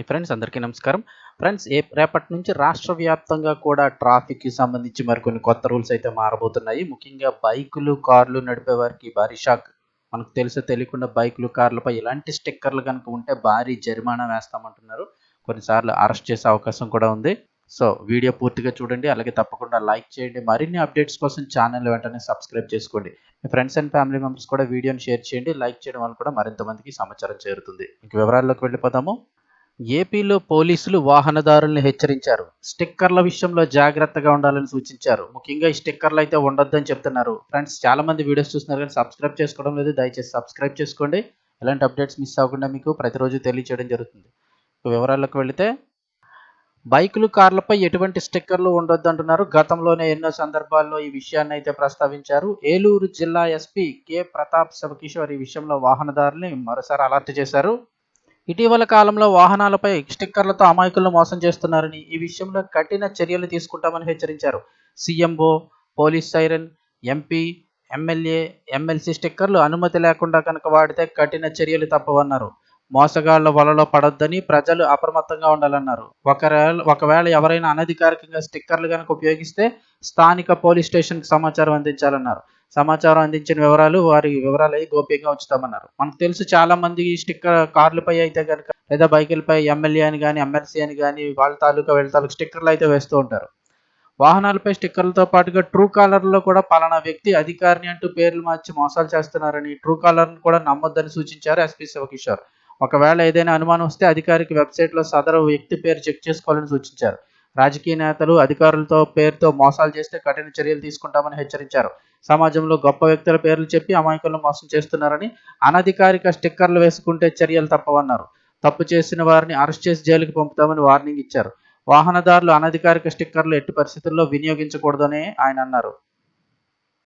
Friends అందరికీ నమస్కారం. Friends రేపటి నుంచి రాష్ట్ర వ్యాప్తంగా కూడా ట్రాఫిక్‌కి సంబంధించి మరికొన్ని కొత్త రూల్స్ అయితే మారబోతున్నాయి. ముఖ్యంగా బైకులు, కార్లు నడిపే వారికి భారీ షాక్. మనకు తెలుసో తెలియకుండా బైకులు, కార్లపై ఇలాంటి స్టిక్కర్‌లు గనుక ఉంటే భారీ జరిమానా వేస్తామంటున్నారు. కొన్నిసార్లు అరెస్ట్ చేసే అవకాశం కూడా ఉంది. సో, వీడియో పూర్తిగా చూడండి. అలాగే తప్పకుండా లైక్ చేయండి. మరిన్ని అప్డేట్స్ కోసం ఛానెల్‌ని వెంటనే సబ్స్క్రైబ్ చేసుకోండి. మీ ఫ్రెండ్స్ అండ్ ఫ్యామిలీ మెంబర్స్ కూడా వీడియోని షేర్ చేయండి. లైక్ చేయడం వల్ల కూడా మరింత మందికి సమాచారం చేరుతుంది. ఇంక వివరాల్లోకి వెళ్ళిపోదాము. ఏపీలో పోలీసులు వాహనదారుల్ని హెచ్చరించారు. స్టిక్కర్ల విషయంలో జాగ్రత్తగా ఉండాలని సూచించారు. ముఖ్యంగా ఈ స్టిక్కర్లు అయితే ఉండొద్దని చెప్తున్నారు. ఫ్రెండ్స్ చాలా మంది వీడియోస్ చూస్తున్నారు కానీ సబ్స్క్రైబ్ చేసుకోవడం లేదు. దయచేసి సబ్స్క్రైబ్ చేసుకోండి. ఎలాంటి అప్డేట్స్ మిస్ అవ్వకుండా మీకు ప్రతిరోజు తెలియచేయడం జరుగుతుంది. వివరాల్లోకి వెళితే బైకులు, కార్లపై ఎటువంటి స్టిక్కర్లు ఉండొద్దంటున్నారు. గతంలోనే ఎన్నో సందర్భాల్లో ఈ విషయాన్ని అయితే ప్రస్తావించారు. ఏలూరు జిల్లా ఎస్పీ కె ప్రతాప్ శివకిషోర్ ఈ విషయంలో వాహనదారుల్ని మరోసారి అలర్ట్ చేశారు. ఇటీవల కాలంలో వాహనాలపై స్టిక్కర్లతో అమాయకులను మోసం చేస్తున్నారని, ఈ విషయంలో కఠిన చర్యలు తీసుకుంటామని హెచ్చరించారు. CMO, police siren, MP, MLA, MLC స్టిక్కర్లు అనుమతి లేకుండా కనుక వాడితే కఠిన చర్యలు తప్పవన్నారు. మోసగాళ్ల వలలో పడొద్దని ప్రజలు అప్రమత్తంగా ఉండాలన్నారు. ఒకవేళ ఎవరైనా అనధికారికంగా స్టిక్కర్లు కనుక ఉపయోగిస్తే స్థానిక పోలీస్ స్టేషన్కి సమాచారం అందించాలన్నారు. సమాచారం అందించిన వారి వివరాలు గోప్యంగా ఉంచుతామన్నారు. మనకు తెలుసు చాలా మంది స్టిక్కర్ కార్లపై అయితే కనుక లేదా బైకులపై ఎమ్మెల్యే అని కానీ ఎమ్మెల్సీ అని కానీ వీళ్ళ తాలూకా స్టిక్కర్లు అయితే వేస్తూ ఉంటారు. వాహనాలపై స్టిక్కర్లతో పాటుగా ట్రూ కాలర్లో కూడా పలానా వ్యక్తి అధికారిని అంటూ పేర్లు మార్చి మోసాలు చేస్తున్నారని, ట్రూ కాలర్ను కూడా నమ్మొద్దని సూచించారు ఎస్పీ శివకిషోర్. ఒకవేళ ఏదైనా అనుమానం వస్తే అధికారిక వెబ్సైట్లో సదరు వ్యక్తి పేరు చెక్ చేసుకోవాలని సూచించారు. రాజకీయ నేతలు అధికారులతో పేరుతో మోసాలు చేస్తే కఠిన చర్యలు తీసుకుంటామని హెచ్చరించారు. సమాజంలో గొప్ప వ్యక్తుల పేర్లు చెప్పి అమాయకులను మోసం చేస్తున్నారని, అనధికారిక స్టిక్కర్లు వేసుకుంటే చర్యలు తప్పవన్నారు. తప్పు చేసిన వారిని అరెస్ట్ చేసి జైలుకు పంపుతామని వార్నింగ్ ఇచ్చారు. వాహనదారులు అనధికారిక స్టిక్కర్లు ఎట్టి పరిస్థితుల్లో వినియోగించకూడదని ఆయన అన్నారు.